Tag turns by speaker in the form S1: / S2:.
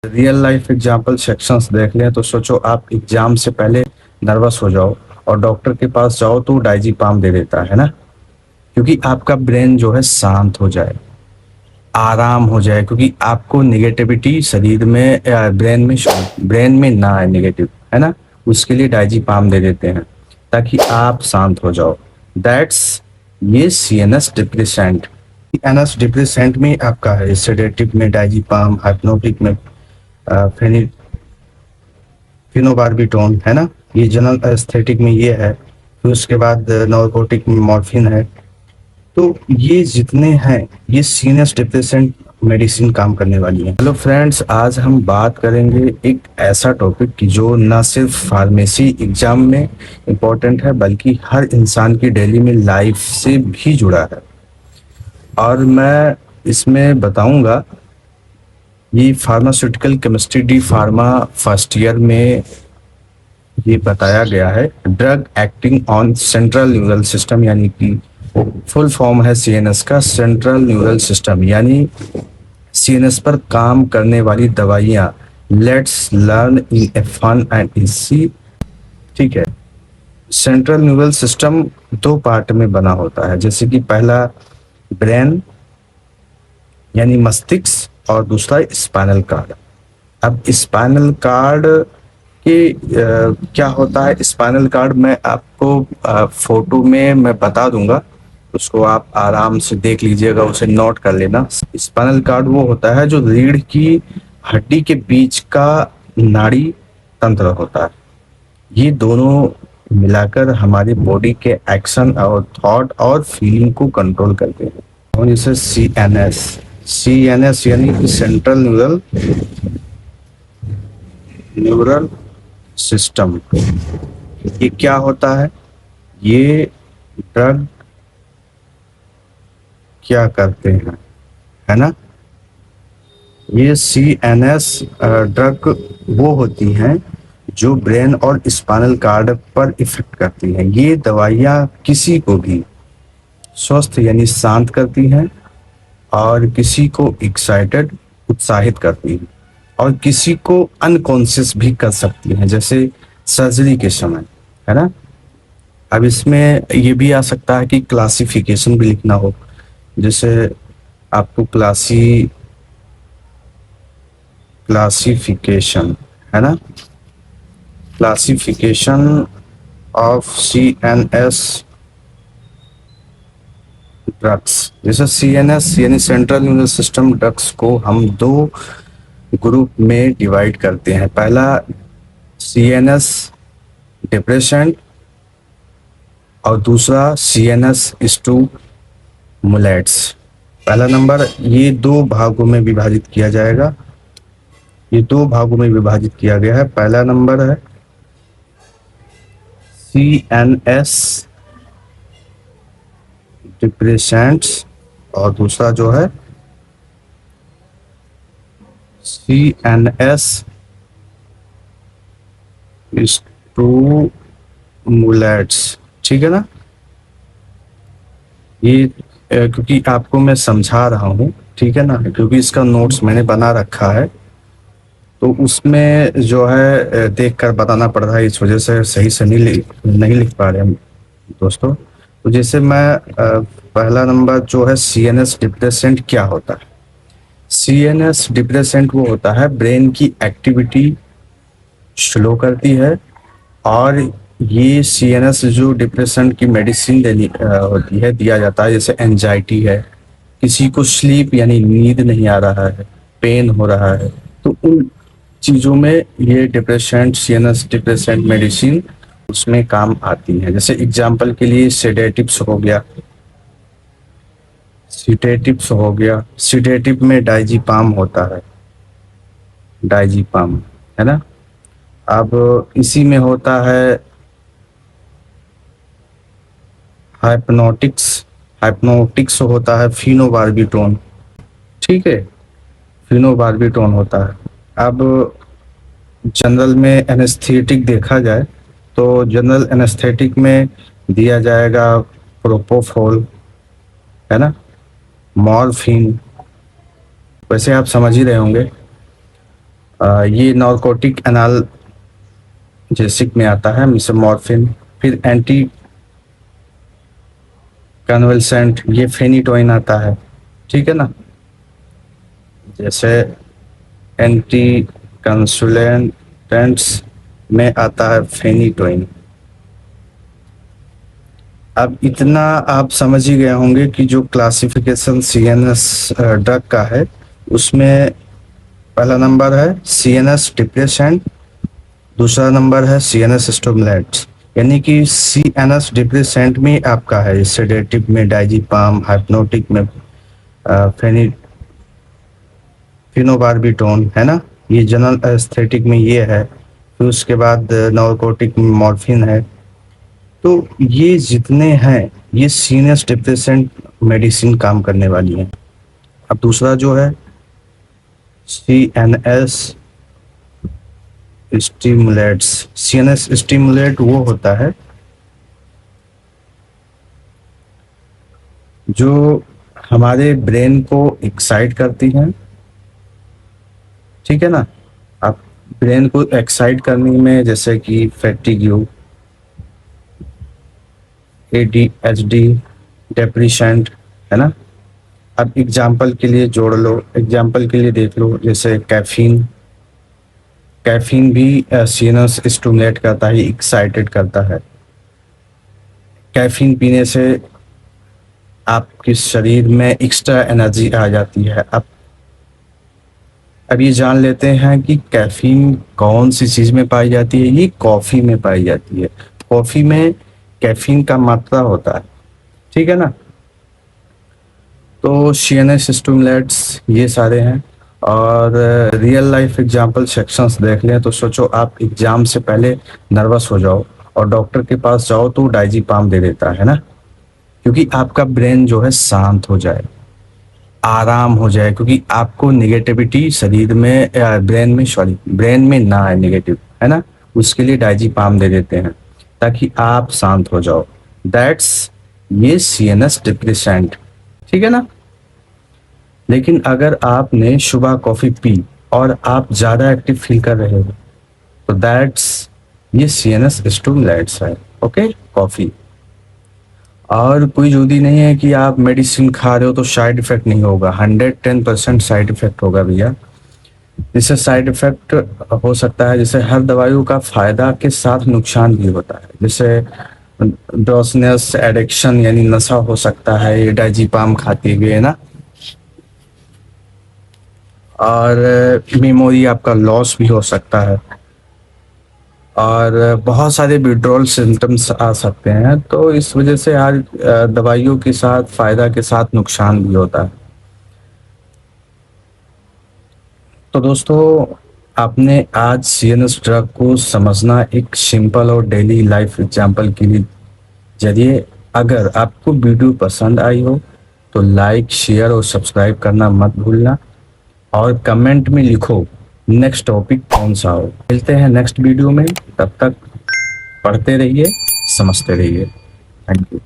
S1: Real life example sections देख लें तो सोचो आप एग्जाम से पहले नर्वस हो जाओ और डॉक्टर के पास जाओ तो डाइजीपाम दे देता है ना, क्योंकि आपका ब्रेन जो है शांत हो जाए, आराम हो जाए, क्योंकि आपको नेगेटिविटी शरीर में ब्रेन में ना आए नेगेटिव, है ना। उसके लिए डाइजीपाम दे देते हैं ताकि आप शांत हो जाओ। दैट्स ये सीएनएस डिप्रेसेंट। सीएनएस डिप्रेसेंट में आपका है, सेडेटिव में डाइजीपाम, हाइप्नोटिक में फेनि फिनोबार्बिटोन, है ना। ये जनरल एस्थेटिक में ये है। फिर उसके बाद नॉर्कोटिक में मॉर्फिन है। तो ये जितने हैं ये सीनियस डिप्रेसेंट मेडिसिन काम करने वाली है। हेलो फ्रेंड्स, आज हम बात करेंगे एक ऐसा टॉपिक की जो ना सिर्फ फार्मेसी एग्जाम में इम्पोर्टेंट है बल्कि हर इंसान की डेली में लाइफ से भी जुड़ा है। और मैं इसमें बताऊंगा, ये pharmaceutical chemistry D pharma first year में ये बताया गया है। Drug acting on central neural system, यानी कि फुल फॉर्म है सीएनएस का, सेंट्रल न्यूरल सिस्टम, यानी सीएनएस पर काम करने वाली दवाइयां। Let's learn in a fun and easy. ठीक है, सेंट्रल न्यूरल सिस्टम दो पार्ट में बना होता है, जैसे कि पहला ब्रेन यानी मस्तिष्क और दूसरा स्पाइनल कार्ड। अब स्पाइनल कार्ड कि क्या होता है स्पाइनल कार्ड, मैं आपको फोटो में मैं बता दूंगा, उसको आप आराम से देख लीजिएगा, उसे नोट कर लेना। स्पाइनल कार्ड वो होता है जो रीढ़ की हड्डी के बीच का नाड़ी तंत्र होता है। ये दोनों मिलाकर हमारी बॉडी के एक्शन और थॉट और फीलिंग को कंट्रोल करते हैं। और इसे सी एन एस यानी सेंट्रल न्यूरल न्यूरल सिस्टम। ये क्या होता है, ये ड्रग क्या करते हैं, है ना। ये सीएनएस ड्रग वो होती हैं जो ब्रेन और स्पाइनल कार्ड पर इफेक्ट करती हैं। ये दवाइयाँ किसी को भी स्वस्थ यानी शांत करती हैं और किसी को एक्साइटेड उत्साहित करती हैं और किसी को अनकॉन्शियस भी कर सकती हैं, जैसे सर्जरी के समय, है ना। अब इसमें ये भी आ सकता है कि क्लासिफिकेशन भी लिखना हो, जैसे आपको क्लासिफिकेशन, है ना, क्लासिफिकेशन ऑफ सीएनएस ड्रग्स। जैसे सीएनएस यानी सेंट्रल न्यूरल सिस्टम ड्रग्स को हम दो ग्रुप में डिवाइड करते हैं। पहला सीएनएस डिप्रेशन और दूसरा सीएनएस स्टिमुलेट्स। पहला नंबर, ये दो भागों में विभाजित किया जाएगा, ये दो भागों में विभाजित किया गया है। पहला नंबर है सीएनएस डिप्रेसेंट्स और दूसरा जो है सीएनएस स्टिमुलेट्स। ठीक है ना। ये क्योंकि आपको मैं समझा रहा हूँ, ठीक है ना, क्योंकि इसका नोट्स मैंने बना रखा है तो उसमें जो है देख कर बताना पड़ रहा है, इस वजह से सही से नहीं लिख पा रहे हम दोस्तों। तो जैसे मैं पहला नंबर जो है सीएनएस डिप्रेसेंट क्या होता है। सीएनएस डिप्रेसेंट वो होता है ब्रेन की एक्टिविटी स्लो करती है, और ये सीएनएस जो डिप्रेशन की मेडिसिन देनी होती है, दिया जाता है, जैसे एंजाइटी है, किसी को स्लीप यानी नींद नहीं आ रहा है, पेन हो रहा है, तो उन चीज़ों में ये डिप्रेशन सीएनएस डिप्रेसेंट मेडिसिन उसमें काम आती है। जैसे एग्जाम्पल के लिए सेडेटिव्स हो गया, सीडेटिव में डाइजीपाम होता है, डाइजीपाम, है ना। अब इसी में होता है हाइप्नोटिक्स होता है फिनोबार्बिटोन। ठीक है, फिनोबार्बिटोन होता है। अब जनरल में एनेस्थेटिक देखा जाए तो जनरल एनेस्थेटिक में दिया जाएगा प्रोपोफोल, है ना, मॉर्फिन, वैसे आप समझ ही रहे होंगे। ये नारकोटिक एनाल्जेसिक में आता है, मिसमॉर्फिन। फिर एंटी कन्वल्सेंट ये फेनिटोइन आता है, ठीक है ना। जैसे एंटी कंसुलेंटेंट्स में आता है फेनिटोइन। अब इतना आप समझ ही गए होंगे कि जो क्लासिफिकेशन सीएनएस ड्रग का है, उसमें पहला नंबर है सीएनएस डिप्रेसेंट, दूसरा नंबर है सीएनएस स्टिमुलेंट्स। यानी कि सीएनएस डिप्रेसेंट में आपका है सेडेटिव में डाइजीपाम, हाइप्नोटिक में फिनोबार्बिटोन, है ना। ये जनरल एस्थेटिक में ये है। फिर उसके बाद नारकोटिक में मॉर्फिन है। तो ये जितने हैं ये सीनियस डिप्रेसेंट मेडिसिन काम करने वाली हैं। अब दूसरा जो है सीएनएस स्टिमुलेट्स। सीएनएस स्टिमुलेट वो होता है जो हमारे ब्रेन को एक्साइट करती हैं, ठीक है ना। आप ब्रेन को एक्साइट करने में जैसे कि फैटिग्यू, एडीएचडी, डिप्रेशन, है ना। अब एग्जाम्पल के लिए जोड़ लो, एग्जाम्पल के लिए देख लो, जैसे कैफीन। कैफीन भी सीएनएस स्टिमुलेट करता है, एक्साइटेड करता है। कैफीन पीने से आपके शरीर में एक्स्ट्रा एनर्जी आ जाती है। अब ये जान लेते हैं कि कैफीन कौन सी चीज में पाई जाती है। ये कॉफी में पाई जाती है। कॉफी में कैफीन का मात्रा होता है, ठीक है ना। तो सीएनएस स्टिमुलेट्स ये सारे हैं। और रियल लाइफ एग्जांपल सेक्शंस देख लें तो सोचो आप एग्जाम से पहले नर्वस हो जाओ और डॉक्टर के पास जाओ तो डाइजीपाम दे देता है ना, क्योंकि आपका ब्रेन जो है शांत हो जाए, आराम हो जाए, क्योंकि आपको नेगेटिविटी शरीर में ब्रेन में ना आए नेगेटिव, है ना। उसके लिए डाइजीपाम दे देते हैं ताकि आप शांत हो जाओ। दैट्स ये सीएनएस डिप्रेसेंट, ठीक है ना। लेकिन अगर आपने सुबह कॉफी पी और आप ज्यादा एक्टिव फील कर रहे हो तो दैट्स ये सीएनएस स्टिमुलेट्स है, ओके, कॉफी। और कोई जरूरी नहीं है कि आप मेडिसिन खा रहे हो तो साइड इफेक्ट नहीं होगा। 110% साइड इफेक्ट होगा भैया। जिससे साइड इफेक्ट हो सकता है, जैसे हर दवाइयों का फायदा के साथ नुकसान भी होता है। जैसे ड्रोसनेस एडिक्शन यानी नशा हो सकता है ये डाइजीपाम खाते हुए, है ना। और मेमोरी आपका लॉस भी हो सकता है और बहुत सारे विड्रॉल सिम्टम्स आ सकते हैं। तो इस वजह से हर दवाइयों के साथ फायदा के साथ नुकसान भी होता है। तो दोस्तों, आपने आज सीएनएस ड्रग को समझना एक सिंपल और डेली लाइफ एग्जांपल के लिए जरिए। अगर आपको वीडियो पसंद आई हो तो लाइक, शेयर और सब्सक्राइब करना मत भूलना और कमेंट में लिखो नेक्स्ट टॉपिक कौन सा हो। मिलते हैं नेक्स्ट वीडियो में, तब तक पढ़ते रहिए, समझते रहिए। Thank you.